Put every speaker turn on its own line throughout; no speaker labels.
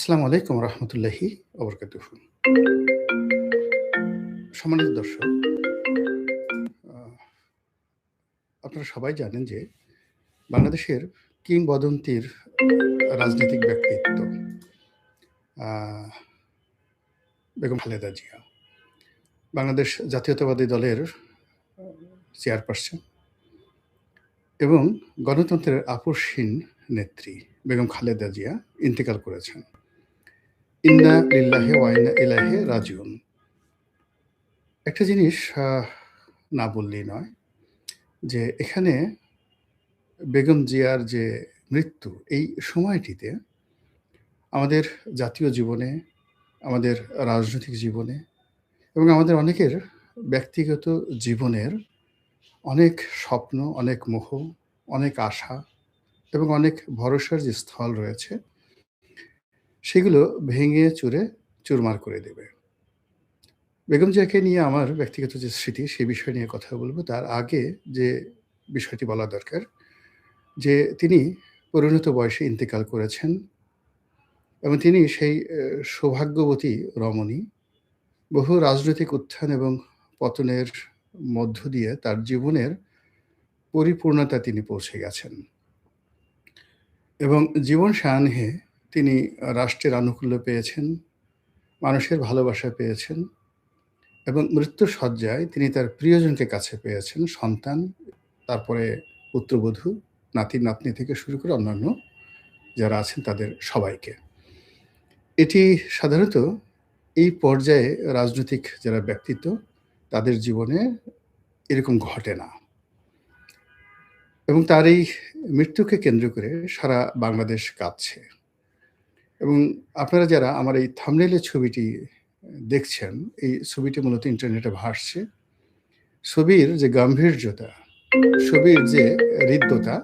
আসসালামু আলাইকুম রহমতুল্লাহি ওবরকাতুহু। সম্মানিত দর্শক, আহ, আপনারা সবাই জানেন যে বাংলাদেশের কিংবদন্তির রাজনৈতিক ব্যক্তিত্ব আহ, বেগম খালেদা জিয়া বাংলাদেশ জাতীয়তাবাদী দলের চেয়ারপারসন এবং গণতন্ত্রের আপসহীন নেত্রী বেগম খালেদা জিয়া ইন্তেকাল করেছেন। ইন্না লিল্লাহি ওয়া ইন্না ইলাইহি রাজিউন। একটা জিনিস না বললেই নয় যে এখানে বেগম জিয়ার যে মৃত্যু, এই সময়টিতে আমাদের জাতীয় জীবনে, আমাদের রাজনৈতিক জীবনে এবং আমাদের অনেকের ব্যক্তিগত জীবনের অনেক স্বপ্ন, অনেক মোহ, অনেক আশা এবং অনেক ভরসার যে স্থল রয়েছে, সেগুলো ভেঙে চুরে চুরমার করে দেবে। বেগম জিয়াকে নিয়ে আমার ব্যক্তিগত যে স্মৃতি, সে বিষয় নিয়ে কথা বলব। তার আগে যে বিষয়টি বলা দরকার যে তিনি পরিণত বয়সে ইন্তেকাল করেছেন এবং তিনি সেই সৌভাগ্যবতী রমণী। বহু রাজনৈতিক উত্থান এবং পতনের মধ্য দিয়ে তার জীবনের পরিপূর্ণতা তিনি পৌঁছে গেছেন এবং জীবন সায়াহ্নে তিনি রাষ্ট্রের আনুকূল্য পেয়েছেন, মানুষের ভালোবাসা পেয়েছেন এবং মৃত্যুর শয্যায় তিনি তার প্রিয়জনকে কাছে পেয়েছেন, সন্তান, তারপরে পুত্রবধূ, নাতি-নাতনি থেকে শুরু করে অন্যান্য যারা আছেন তাদের সবাইকে। এটি সাধারণত এই পর্যায়ে রাজনৈতিক যারা ব্যক্তিত্ব, তাদের জীবনে এরকম ঘটে না এবং তার এই মৃত্যুকে কেন্দ্র করে সারা বাংলাদেশ কাঁদছে। এবং আপনারা যারা আমার এই থাম্বনেইলের ছবিটি দেখছেন, এই ছবিটি মূলত ইন্টারনেটে ভাসছে। ছবির যে গাম্ভীর্যতা, ছবির যে হৃদ্যতা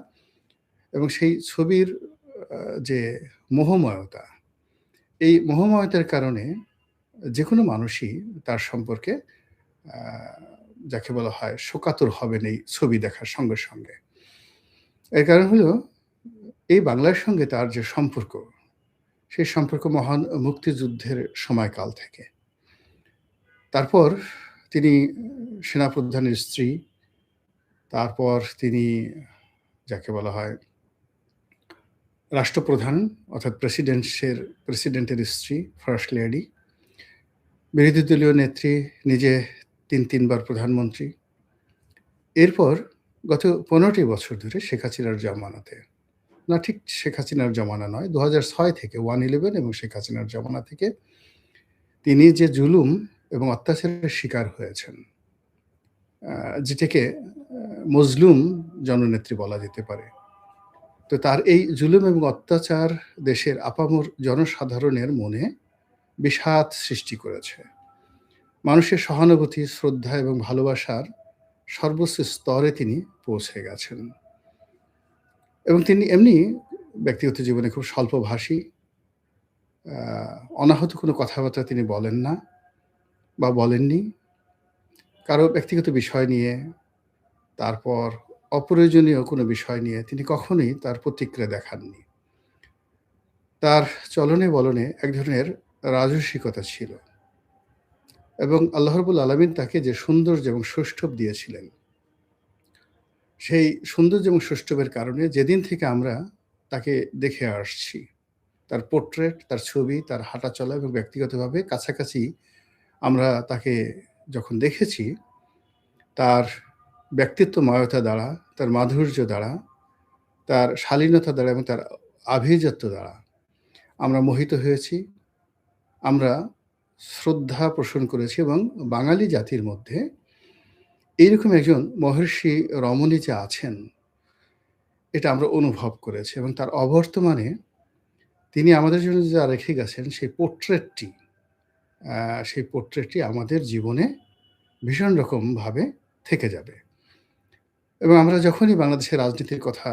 এবং সেই ছবির যে মোহময়তা, এই মোহময়তার কারণে যেকোনো মানুষই তার সম্পর্কে আ যাকে বলা হয় শোকাতুর হবেন এই ছবি দেখার সঙ্গে, সঙ্গে। এর কারণ হলো এই বাংলার সঙ্গে তার যে সম্পর্ক, সেই সম্পর্ক মহান মুক্তিযুদ্ধের সময়কাল থেকে। তারপর তিনি সেনাপ্রধানের স্ত্রী, তারপর তিনি যাকে বলা হয় রাষ্ট্রপ্রধান অর্থাৎ প্রেসিডেন্টের স্ত্রী, ফার্স্ট লেডি, বিরোধী দলীয় নেত্রী, নিজে ৩ বার প্রধানমন্ত্রী। এরপর গত ১৫টি বছর ধরে শেখ হাসিনার জমানাতে, না ঠিক শেখ হাসিনার জমানা নয়, ২০০৬ থেকে 111 এবং শেখ হাসিনার জমানা থেকে তিনি যে জুলুম এবং অত্যাচারের শিকার হয়েছেন, যেটাকে মজলুম জননেত্রী বলা যেতে পারে। তো তার এই জুলুম এবং অত্যাচার দেশের আপামর জনসাধারণের মনে বিষাদ সৃষ্টি করেছে। মানুষের সহানুভূতি, শ্রদ্ধা এবং ভালোবাসার সর্বোচ্চ স্তরে তিনি পৌঁছে গেছেন এবং তিনি এমনি ব্যক্তিগত জীবনে খুব স্বল্পভাষী, অনাহূত কোনো কথাবার্তা তিনি বলেন না বা বলেননি। কারো ব্যক্তিগত বিষয় নিয়ে, তারপর অপ্রয়োজনীয় কোনো বিষয় নিয়ে তিনি কখনোই তার প্রতিক্রিয়া দেখাননি। তার চলনে বলনে এক ধরনের রাজসিকতা ছিল এবং আল্লাহ রাব্বুল আলামিন তাকে যে সৌন্দর্য এবং সৌষ্ঠব দিয়েছিলেন, সেই সৌন্দর্য এবং সৌষ্ঠবের কারণে যেদিন থেকে আমরা তাকে দেখে আসছি, তার পোর্ট্রেট, তার ছবি, তার হাঁটাচলা এবং ব্যক্তিগতভাবে কাছাকাছি আমরা তাকে যখন দেখেছি, তার ব্যক্তিত্বময়তা দ্বারা, তার মাধুর্য দ্বারা, তার শালীনতা দ্বারা এবং তার আভিজাত্য দ্বারা আমরা মোহিত হয়েছি। আমরা শ্রদ্ধা পোষণ করেছি এবং বাঙালি জাতির মধ্যে এইরকম একজন মহর্ষি রমণী যে আছেন, এটা আমরা অনুভব করেছি এবং তার অবর্তমানে তিনি আমাদের জন্য যা রেখে গেছেন সেই পোর্ট্রেটটি আমাদের জীবনে ভীষণ রকমভাবে থেকে যাবে এবং আমরা যখনই বাংলাদেশের রাজনীতির কথা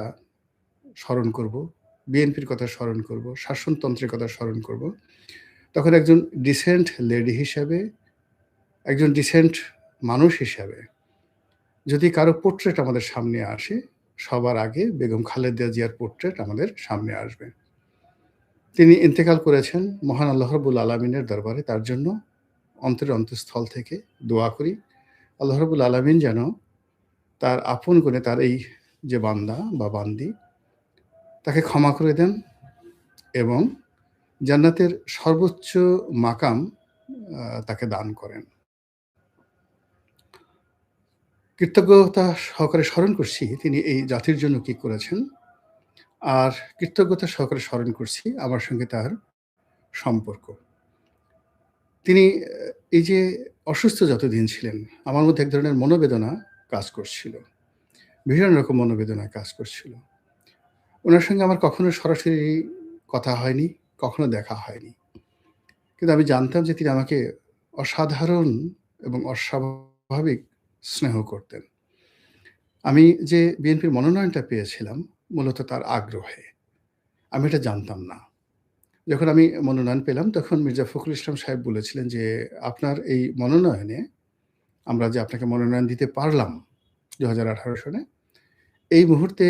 স্মরণ করব, বিএনপির কথা স্মরণ করব, শাসনতন্ত্রের কথা স্মরণ করব, তখন একজন ডিসেন্ট লেডি হিসাবে, একজন ডিসেন্ট মানুষ হিসাবে যদি কারো পোর্ট্রেট আমাদের সামনে আসে, সবার আগে বেগম খালেদা জিয়ার পোর্ট্রেট আমাদের সামনে আসবে। তিনি ইন্তেকাল করেছেন। মহান আল্লাহ রাব্বুল আলামিনের দরবারে তার জন্য অন্তরের অন্তঃস্থল থেকে দোয়া করি। আল্লাহ রাব্বুল আলামিন যেন তার আপন করে তার এই যে বান্দা বা বান্দি তাকে ক্ষমা করে দেন এবং জান্নাতের সর্বোচ্চ মাকাম তাকে দান করেন। কৃতজ্ঞতা সহকারে স্মরণ করছি তিনি এই জাতির জন্য কি করেছেন। আর কৃতজ্ঞতা সহকারে স্মরণ করছি আমার সঙ্গে তার সম্পর্ক। তিনি এই যে অসুস্থ যতদিন ছিলেন, আমার মধ্যে এক ধরনের মনোবেদনা কাজ করছিল। ভীষণ রকম মনোবেদনা কাজ করছিল। উনার সঙ্গে আমার কখনো সরাসরি কথা হয়নি, কখনো দেখা হয়নি। কিন্তু আমি জানতাম যে তিনি আমাকে অসাধারণ এবং অস্বাভাবিক স্নেহ করতেন। আমি যে বিএনপির মনোনয়নটা পেয়েছিলাম মূলত তার আগ্রহে। আমি এটা জানতাম না। যখন আমি মনোনয়ন পেলাম তখন মির্জা ফখরুল ইসলাম সাহেব বলেছিলেন যে, "আপনার এই মনোনয়নে আমরা যে আপনাকে মনোনয়ন দিতে পারলাম ২০১৮ সনে, এই মুহূর্তে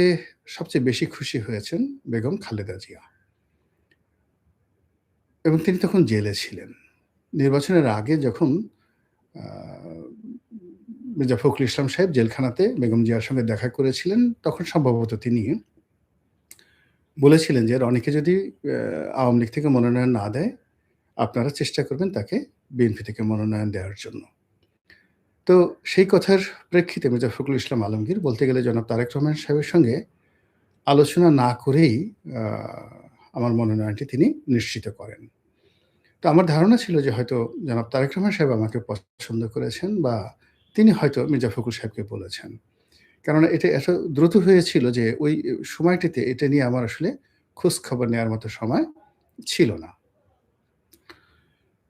সবচেয়ে বেশি খুশি হয়েছেন বেগম খালেদা জিয়া।" এবং তিনি তখন জেলে ছিলেন। নির্বাচনের আগে যখন আ মির্জা ফখরুল ইসলাম সাহেব জেলখানাতে বেগম জিয়ার সঙ্গে দেখা করেছিলেন, তখন সম্ভবত তিনি বলেছিলেন যে, "রনিকে যদি আওয়ামী লীগ থেকে মনোনয়ন না দেয়, আপনারা চেষ্টা করবেন তাকে বিএনপি থেকে মনোনয়ন দেওয়ার জন্য।" তো সেই কথার প্রেক্ষিতে মির্জা ফখরুল ইসলাম আলমগীর বলতে গেলে জনাব তারেক রহমান সাহেবের সঙ্গে আলোচনা না করেই আ আমার মনোনয়নটি তিনি নিশ্চিত করেন। তো আমার ধারণা ছিল যে হয়তো জনাব তারেক রহমান সাহেব আমাকে পছন্দ করেছেন বা তিনি হয়তো মির্জা ফখরুল সাহেবকে বলেছেন। কেননা এটা এত দ্রুত হয়েছিল যে ওই সময়টিতে এটা নিয়ে আমার আসলে খোঁজখবর নেওয়ার মতো সময় ছিল না।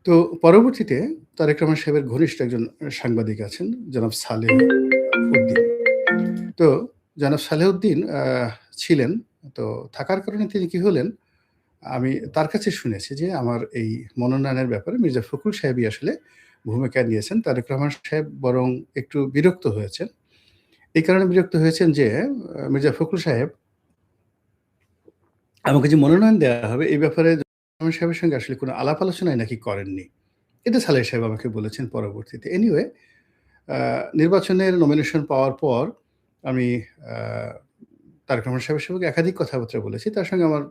তো পরবর্তীতে তারেক রহমান সাহেবের ঘনিষ্ঠ একজন সাংবাদিক আছেন জনাব সালেহ উদ্দিন। তো জনাব সালেহউদ্দিন ছিলেন। তো থাকার কারণে তিনি কি হলেন, আমি তার কাছে শুনেছি যে আমার এই মনোনয়নের ব্যাপারে মির্জা ফখরুল সাহেবই আসলে ভূমিকা নিয়েছেন। তারেক রহমান সাহেব বরং একটু বিরক্ত হয়েছেন। এই কারণে বিরক্ত হয়েছেন যে মির্জা ফখরুল সাহেব আমাকে যে মনোনয়ন দেওয়া হবে এই ব্যাপারে রহমান সাহেবের সঙ্গে আসলে কোনো আলাপ আলোচনাই নাকি করেননি। এটা সালেহ সাহেব আমাকে বলেছেন পরবর্তীতে। এনিওয়ে আ নির্বাচনের নমিনেশন পাওয়ার পর আমি আ তারেক রহমান সাহেবের সঙ্গে একাধিক কথাবার্তা বলেছি। তার সঙ্গে আমার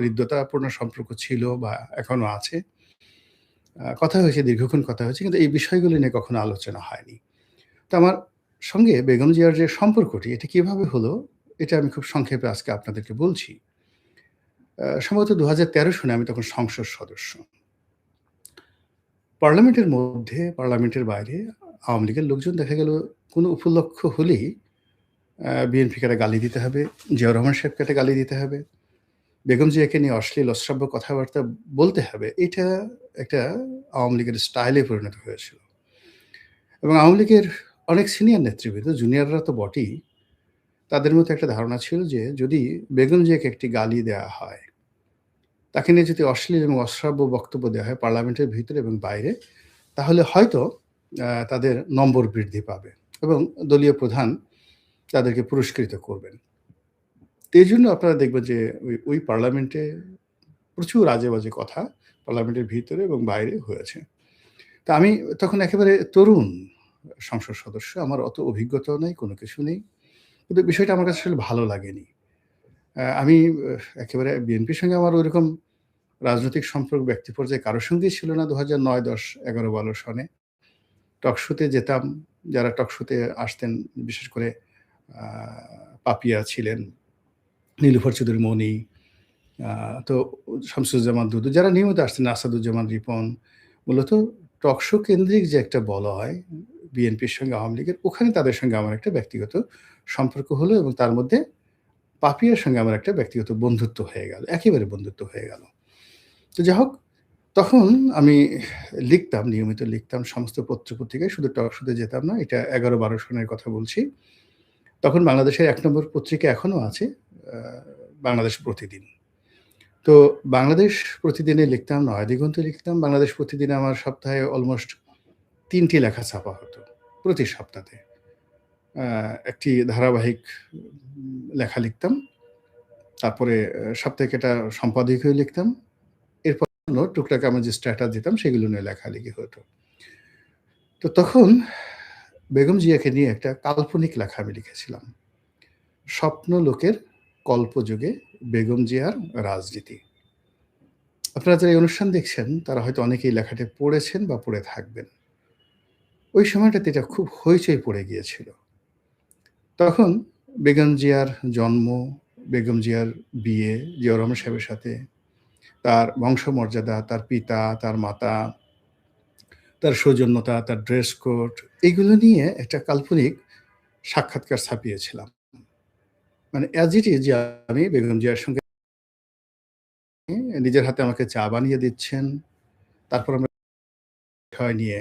হৃদ্যতাপূর্ণ সম্পর্ক ছিল বা এখনো আছে। কথা হয়েছে, দীর্ঘক্ষণ কথা হয়েছে। কিন্তু এই বিষয়গুলো নিয়ে কখনো আলোচনা হয়নি। তো আমার সঙ্গে বেগম জিয়ার যে সম্পর্কটি এটা কিভাবে হলো, এটা আমি খুব সংক্ষেপে আজকে আপনাদেরকে বলছি। সম্ভবত ২০১৩ সনে আমি তখন সংসদ সদস্য। পার্লামেন্টের মধ্যে, পার্লামেন্টের বাইরে আওয়ামী লীগের লোকজন দেখা গেল কোনো উপলক্ষ হলেই বিএনপিকে একটা গালি দিতে হবে, জিয়াউর রহমান সাহেবকে একটা গালি দিতে হবে, বেগম জিয়াকে নিয়ে অশ্লীল অশ্রাব্য কথাবার্তা বলতে হবে। এটা একটা আওয়ামী লীগের স্টাইলে পরিণত হয়েছিল। এবং আওয়ামী লীগের অনেক সিনিয়র নেতৃবৃন্দ, জুনিয়ররা তো বটেই, তাদের মধ্যে একটা ধারণা ছিল যে যদি বেগম জিয়াকে একটি গালি দেয়া হয়, তাকে নিয়ে যদি অশ্লীল এবং অশ্রাব্য বক্তব্য দেওয়া হয় পার্লামেন্টের ভিতরে এবং বাইরে, তাহলে হয়তো তাদের নম্বর বৃদ্ধি পাবে এবং দলীয় প্রধান তাদেরকে পুরস্কৃত করবেন। তো এইজন্য আপনারা দেখবেন যে ওই পার্লামেন্টে প্রচুর আজে-বাজে কথা পার্লামেন্টের ভিতরে এবং বাইরে হয়েছে। তো আমি তখন একেবারে তরুণ সংসদ সদস্য। আমার অত অভিজ্ঞতাও নাই, কোনো কিছু নেই। কিন্তু বিষয়টা আমার কাছে আসলে ভালো লাগেনি। আমি একেবারে বিএনপির সঙ্গে আমার ঐরকম রাজনৈতিক সম্পর্ক ব্যক্তি পর্যায়ে কারো সঙ্গেই ছিল না ২০০৯, ১০, ১১, ১২ সনে। টক শোতে যেতাম। যারা টক শোতে আসতেন বিশেষ করে আ পাপিয়া ছিলেন, নীলুফার চৌধুরী মনি, আ তো শামসুজ্জামান দুদু যারা নিয়মিত আসতেন, আসাদুজ্জামান রিপন। মূলত টক শো কেন্দ্রিক যে একটা বলয় বিএনপির সঙ্গে আওয়ামী লীগের, ওখানে তাদের সঙ্গে আমার একটা ব্যক্তিগত সম্পর্ক হলো এবং তার মধ্যে পাপিয়ার সঙ্গে আমার একটা ব্যক্তিগত বন্ধুত্ব হয়ে গেল। একেবারে বন্ধুত্ব হয়ে গেল। তো যাই হোক, তখন আমি লিখতাম, নিয়মিত লিখতাম সমস্ত পত্র-পত্রিকায়, শুধু টক শোতে যেতাম না। এটা ১১-১২ সনের কথা বলছি। তখন বাংলাদেশের ১ নম্বর পত্রিকা এখনো আছে, আ বাংলাদেশ প্রতিদিন। তো বাংলাদেশ প্রতিদিনে লিখতাম, নয়াদিগন্তে লিখতাম। বাংলাদেশ প্রতিদিনে আমার সপ্তাহে অলমোস্ট ৩ টি লেখা ছাপা হতো, প্রতি সপ্তাহে। আ একটি ধারাবাহিক লেখা লিখতাম। তারপরে সাপ্তাহিক একটা সম্পাদকীয় লিখতাম। টুকটাক আমি যে স্ট্যাটাস দিতাম সেগুলো নিয়ে লেখালেখি হতো। তো তখন বেগম জিয়াকে নিয়ে একটা কাল্পনিক লেখা আমি লিখেছিলাম। স্বপ্ন লোকের কল্পযুগে বেগম জিয়ার রাজনীতি। আপনারা যারা এই অনুষ্ঠান দেখছেন তারা হয়তো অনেকেই লেখাটি পড়েছেন বা পড়ে থাকবেন। ওই সময়টাতে এটা খুব হইচই পড়ে গিয়েছিল। তখন বেগম জিয়ার জন্ম, বেগম জিয়ার বিয়ে জিয়াউর রহমান সাহেবের সাথে, তার বংশমর্যাদা, তার পিতা, তার মাতা, তার সৌজন্যতা, তার ড্রেস কোড এগুলো নিয়ে একটা কাল্পনিক সাক্ষাৎকার ছাপিয়েছিলাম। মানে অ্যাজ ইট ইজ যে আমি বেগম জিয়ার সঙ্গে নিজের হাতে আমাকে চা বানিয়ে দিচ্ছেন। তারপর আমরা বিষয় নিয়ে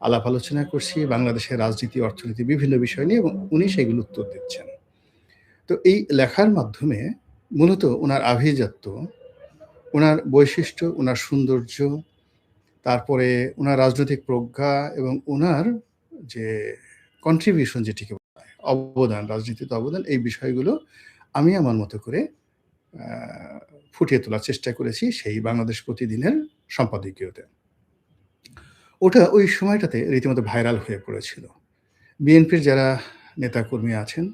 আলাপ আলোচনা করছি, বাংলাদেশের রাজনীতি, অর্থনীতি বিভিন্ন বিষয় নিয়ে এবং উনি সেগুলো উত্তর দিচ্ছেন। তো এই লেখার মাধ্যমে মূলত উনার আভিজাত্য, উনার বৈশিষ্ট্য, উনার সৌন্দর্য, তারপরে উনার রাজনৈতিক প্রজ্ঞা এবং উনার যে কন্ট্রিবিউশন যেটিকে বলা হয়, অবদান, রাজনীতিতে অবদান এই বিষয়গুলো আমি আমার মতো করে আ ফুটিয়ে তোলার চেষ্টা করেছি সেই বাংলাদেশ প্রতিদিনের সম্পাদকীয়তে। ওটা ওই সময়টাতে রীতিমতো ভাইরাল হয়ে পড়েছিল। বিএনপির যারা নেতাকর্মী আছেন,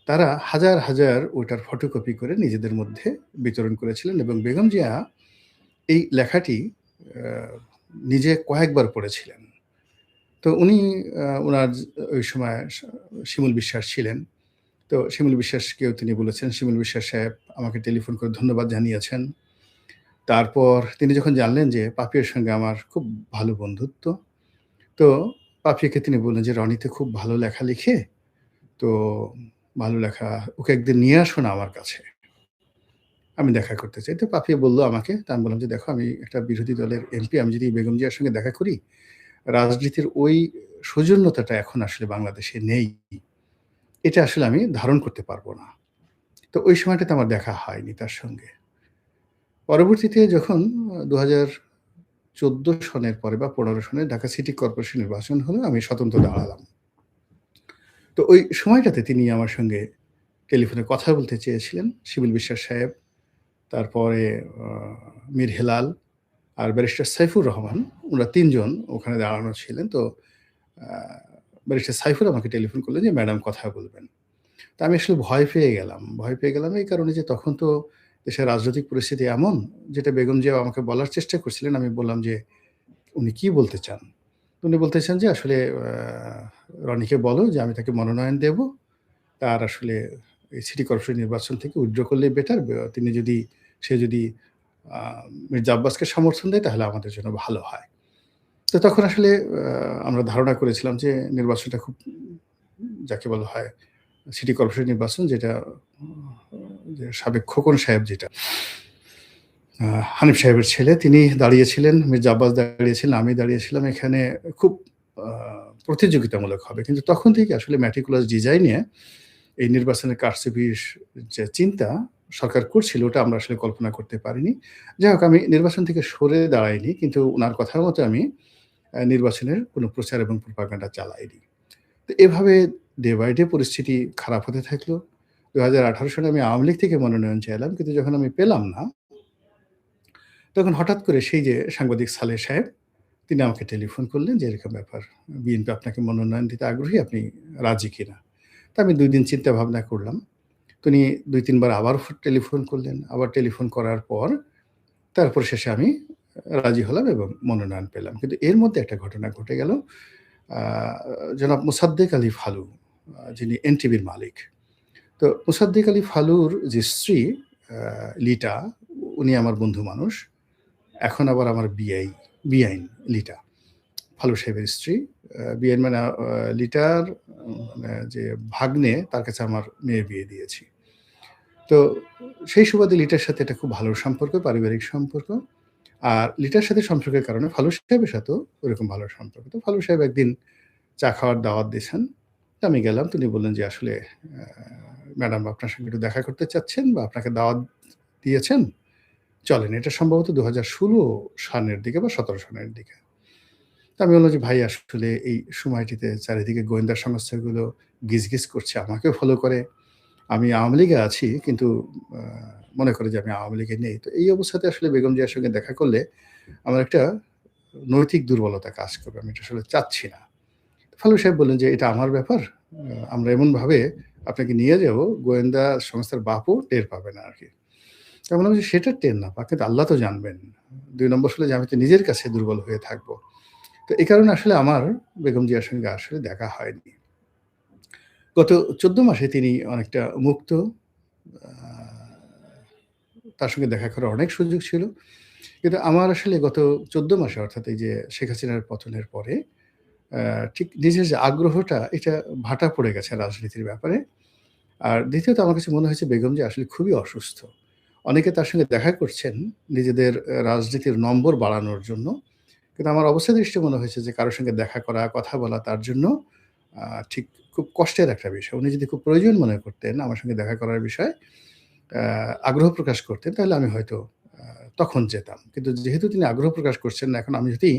তারা হাজার, হাজার ওটার ফটোকপি করে নিজেদের মধ্যে বিতরণ করেছিলেন এবং বেগম জিয়া এই লেখাটি আ নিজে কয়েকবার পড়েছিলেন। তো উনি উনার ওই সময় শিমুল বিশ্বাস ছিলেন। তো শিমুল বিশ্বাসকেও তিনি বলেছেন, শিমুল বিশ্বাস সাহেব আমাকে টেলিফোন করে ধন্যবাদ জানিয়েছেন। তারপর তিনি যখন জানলেন যে পাপিয়ার সঙ্গে আমার খুব ভালো বন্ধুত্ব, তো পাপিয়াকে তিনি বললেন যে, "রনি তো খুব ভালো লেখা লিখে। তো ভালো লেখা ওকে একদিন নিয়ে আসো না আমার কাছে। আমি দেখা করতে চাই।" তো পাপিয়া বলল আমাকে। তো আমি বললাম যে, "দেখো আমি একটা বিরোধী দলের এমপি। আমি যদি বেগম জিয়ার সঙ্গে দেখা করি, রাজনীতির ওই সৌজন্যতাটা এখন আসলে বাংলাদেশে নেই। এটা আসলে আমি ধারণ করতে পারব না।" তো ওই সময়টাতে আমার দেখা হয়নি তার সঙ্গে। পরবর্তীতে যখন ২০১৪ সনের পরে বা ১৫ সনে ঢাকা সিটি কর্পোরেশন নির্বাচন হলো, আমি স্বতন্ত্র দাঁড়ালাম। তো ওই সময়টাতে তিনি আমার সঙ্গে টেলিফোনে কথা বলতে চেয়েছিলেন। শিমুল বিশ্বাস সাহেব, তারপরে আ মীর হেলাল আর ব্যারিস্টার সাইফুর রহমান, উনারা ৩ জন ওখানে দাঁড়ানো ছিলেন। তো আ ব্যারিস্টার সাইফুর আমাকে টেলিফোন করলেন যে, "ম্যাডাম কথা বলবেন।" তো আমি আসলে ভয় পেয়ে গেলাম। ভয় পেয়ে গেলাম এই কারণে যে তখন তো দেশের রাজনৈতিক পরিস্থিতি এমন, যেটা বেগম জিয়া আমাকে বলার চেষ্টা করছিলেন। আমি বললাম যে, "উনি কি বলতে চান?" উনি বলতে চান যে, "আসলে রনিকে বলো যে আমি তাকে মনোনয়ন দেব। তার আসলে এই সিটি কর্পোরেশন নির্বাচন থেকে উইথড্র করলেই বেটার। তিনি যদি সে যদি আ মির্জা আব্বাসকে সমর্থন দেয় তাহলে আমাদের জন্য ভালো হয়।" তো তখন আসলে আমরা ধারণা করেছিলাম যে নির্বাচনটা খুব যাকে বলা হয় সিটি কর্পোরেশন নির্বাচন যেটা যে সাবেক খোকন সাহেব যেটা আ হানিফ সাহেবের ছেলে তিনি দাঁড়িয়েছিলেন, মির্জা আব্বাস দাঁড়িয়েছিলেন, আমি দাঁড়িয়েছিলাম। এখানে খুব আ প্রতিযোগিতামূলক হবে। কিন্তু তখন থেকে আসলে meticulous ডিজাইনে এই নির্বাচনের কারচুপির যে চিন্তা সরকার করছিল ওটা আমরা আসলে কল্পনা করতে পারিনি। যাই হোক আমি নির্বাচন থেকে সরে দাঁড়াইনি। কিন্তু উনার কথার মতো আমি নির্বাচনের কোনো প্রচার এবং প্রোপাগান্ডা চালাইনি। তো এভাবে ডে বাই ডে পরিস্থিতি খারাপ হতে থাকলো। ২০১৮ সালে আমি আওয়ামী লীগ থেকে মনোনয়ন চাইলাম। কিন্তু যখন আমি পেলাম না, তখন হঠাৎ করে সেই যে সাংবাদিক সালেহ সাহেব, তিনি আমাকে টেলিফোন করলেন যে, "এরকম ব্যাপার। বিএনপি আপনাকে মনোনয়ন দিতে আগ্রহী। আপনি রাজি কিনা?" তো আমি ২ দিন চিন্তা ভাবনা করলাম। তো উনি ২-৩ বার আবার টেলিফোন করলেন। আবার টেলিফোন করার পর তারপর শেষে আমি রাজি হলাম এবং মনোনয়ন পেলাম। কিন্তু এর মধ্যে একটা ঘটনা ঘটে গেল। আ জনাব মোসাদ্দেক আলী ফালু যিনি এনটিভির মালিক। তো মোসাদ্দেক আলী ফালুর যে স্ত্রী আ লিটা, উনি আমার বন্ধু মানুষ। এখন আবার আমার বিআইন লিটা। ফালু সাহেবের স্ত্রী। বিআইন মানে লিটার মানে যে ভাগ্নে তার কাছে আমার মেয়ের বিয়ে দিয়েছি। তো সেই সুবাদে লিটার সাথে একটা খুব ভালো সম্পর্ক, পারিবারিক সম্পর্ক। আর লিটার সাথে সম্পর্কের কারণে ফালু সাহেবের সাথেও ওরকম ভালো সম্পর্ক। তো ফালু সাহেব একদিন চা খাওয়ার দাওয়াত দিয়েছেন। তো আমি গেলাম। তিনি বললেন যে, "আসলে ম্যাডাম আপনার সঙ্গে একটু দেখা করতে চাচ্ছেন বা আপনাকে দাওয়াত দিয়েছেন। চলেন।" এটা সম্ভবত ২০১৬ সনের দিকে বা ১৭ সনের দিকে। তো আমি বললাম যে, "ভাই আসলে এই সময়টিতে চারিদিকে গোয়েন্দা সংস্থাগুলো গিজগিজ করছে। আমাকেও ফলো করে। আমি আওয়ামী লীগে আছি কিন্তু আ মনে করে যে আমি আওয়ামী লীগে নেই। তো এই অবস্থাতে আসলে বেগম জিয়ার সঙ্গে দেখা করলে আমার একটা নৈতিক দুর্বলতা কাজ করবে। আমি এটা আসলে চাচ্ছি না। ফালু সাহেব বললেন যে, "এটা আমার ব্যাপার। আমরা এমনভাবে আপনাকে নিয়ে যাব, গোয়েন্দা সংস্থার বাপও টের পাবে না আরকি।" আমি বললাম যে, "সেটা টের না পাক, কিন্তু আল্লাহ তো জানবেন। ২ নম্বর হলো যে আমি তো নিজের কাছে দুর্বল হয়ে থাকব।" তো এই কারণে আসলে আমার বেগম জিয়ার সঙ্গে আসলে দেখা হয়নি। গত ১৪ মাসে তিনি অনেকটা মুক্ত। আ তার সঙ্গে দেখা করার অনেক সুযোগ ছিল। কিন্তু আমার আসলে গত ১৪ মাসে, অর্থাৎ এই যে শেখ হাসিনার পতনের পরে আ ঠিক নিজের যে আগ্রহটা, এটা ভাটা পড়ে গেছে রাজনীতির ব্যাপারে। আর দ্বিতীয়ত আমার কাছে মনে হয়েছে বেগম জিয়া আসলে খুবই অসুস্থ। অনেকে তার সঙ্গে দেখা করছেন নিজেদের রাজনীতির নম্বর বাড়ানোর জন্য। কিন্তু আমার অবস্থা দৃষ্টে মনে হয়েছে যে কারো সঙ্গে দেখা করা, কথা বলা তার জন্য আ ঠিক খুব কষ্টের একটা বিষয়। উনি যদি খুব প্রয়োজন মনে করতেন আমার সঙ্গে দেখা করার বিষয়ে, আ আগ্রহ প্রকাশ করতেন, তাহলে আমি হয়তো আ তখন যেতাম। কিন্তু যেহেতু তিনি আগ্রহ প্রকাশ করছেন না, এখন আমি যদি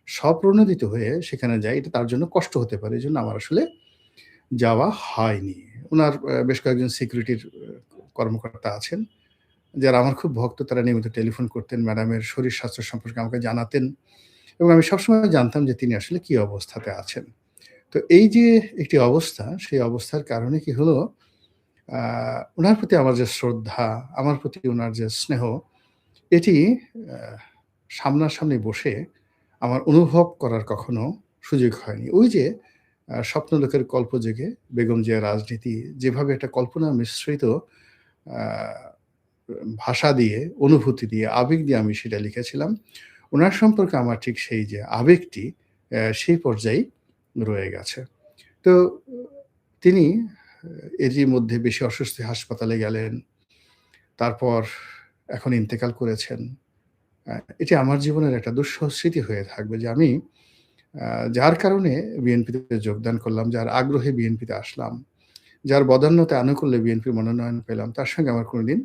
স্বপ্রণোদিত হয়ে সেখানে যাই, এটা তার জন্য কষ্ট হতে পারে। এজন্য আমার আসলে যাওয়া হয়নি। উনার বেশ কয়েকজন সিকিউরিটির কর্মকর্তা আছেন, যারা আমার খুব ভক্ত। তারা নিয়মিত টেলিফোন করতেন, ম্যাডামের শরীর স্বাস্থ্য সম্পর্কে আমাকে জানাতেন এবং আমি সবসময় জানতাম যে তিনি আসলে কি অবস্থাতে আছেন। তো এই যে একটি অবস্থা, সেই অবস্থার কারণে কি হলো, আ উনার প্রতি আমার যে শ্রদ্ধা, আমার প্রতি উনার যে স্নেহ, এটি আ সামনাসামনি বসে আমার অনুভব করার কখনো সুযোগ হয়নি। ওই যে স্বপ্নলোকের কল্প জেগে বেগম জিয়ার রাজনীতি, যেভাবে একটা কল্পনা মিশ্রিত আ ভাষা দিয়ে, অনুভূতি দিয়ে, আবেগ দিয়ে আমি সেটা লিখেছিলাম। উনার সম্পর্কে আমার ঠিক সেই যে আবেগটি, সেই পর্যায়েই রয়ে গেছে। তো তিনি এরই মধ্যে বেশি অসুস্থ হয়ে হাসপাতালে গেলেন। তারপর এখন ইন্তেকাল করেছেন। আ এটি আমার জীবনের একটা দুঃসহ স্মৃতি হয়ে থাকবে যে আমি আ যার কারণে বিএনপিতে যোগদান করলাম, যার আগ্রহে বিএনপিতে আসলাম, যার বদান্যতায় আনুকূল্যে বিএনপির মনোনয়ন পেলাম, তার সঙ্গে আমার কোনোদিন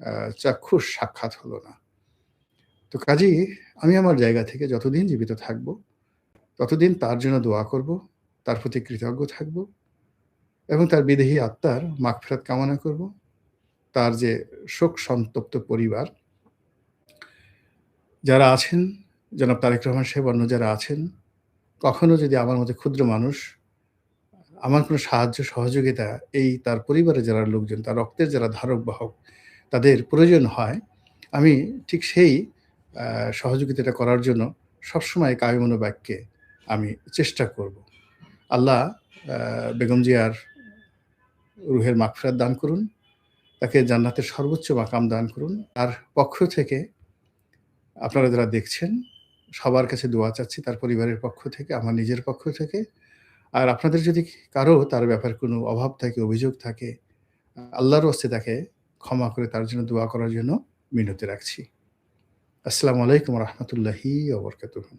আ চাক্ষুষ সাক্ষাৎ হলো না। তো কাজেই আমি আমার জায়গা থেকে যতদিন জীবিত থাকব, ততদিন তার জন্য দোয়া করব, তার প্রতি কৃতজ্ঞ থাকব এবং তার বিদেহী আত্মার মাগফিরাত কামনা করব। তার যে শোক সন্তপ্ত পরিবার যারা আছেন, জনাব তারেক রহমান সাহেব, অন্য যারা আছেন, কখনো যদি আমার মতো ক্ষুদ্র মানুষ আমার কোনো সাহায্য সহযোগিতা এই তার পরিবারের যারা লোকজন, তার রক্তের যারা ধারক বাহক, তাদের প্রয়োজন হয়, আমি ঠিক সেই আ সহযোগিতাটা করার জন্য সবসময় কায়মনোবাক্যে আমি চেষ্টা করব। আল্লাহ আ বেগম জিয়ার রুহের মাগফিরাত দান করুন। তাকে জান্নাতের সর্বোচ্চ মাকাম দান করুন। তার পক্ষ থেকে আপনারা যারা দেখছেন, সবার কাছে দোয়া চাচ্ছি, তার পরিবারের পক্ষ থেকে, আমার নিজের পক্ষ থেকে। আর আপনাদের যদি কারো তার ব্যাপারে কোনো অভাব থাকে, অভিযোগ থাকে, আল্লাহর ওয়াস্তে তাকে ক্ষমা করে তার জন্য দোয়া করার জন্য মিনতি রাখছি। আসসালামু আলাইকুম ওয়া রাহমাতুল্লাহি ওয়া বারাকাতুহু।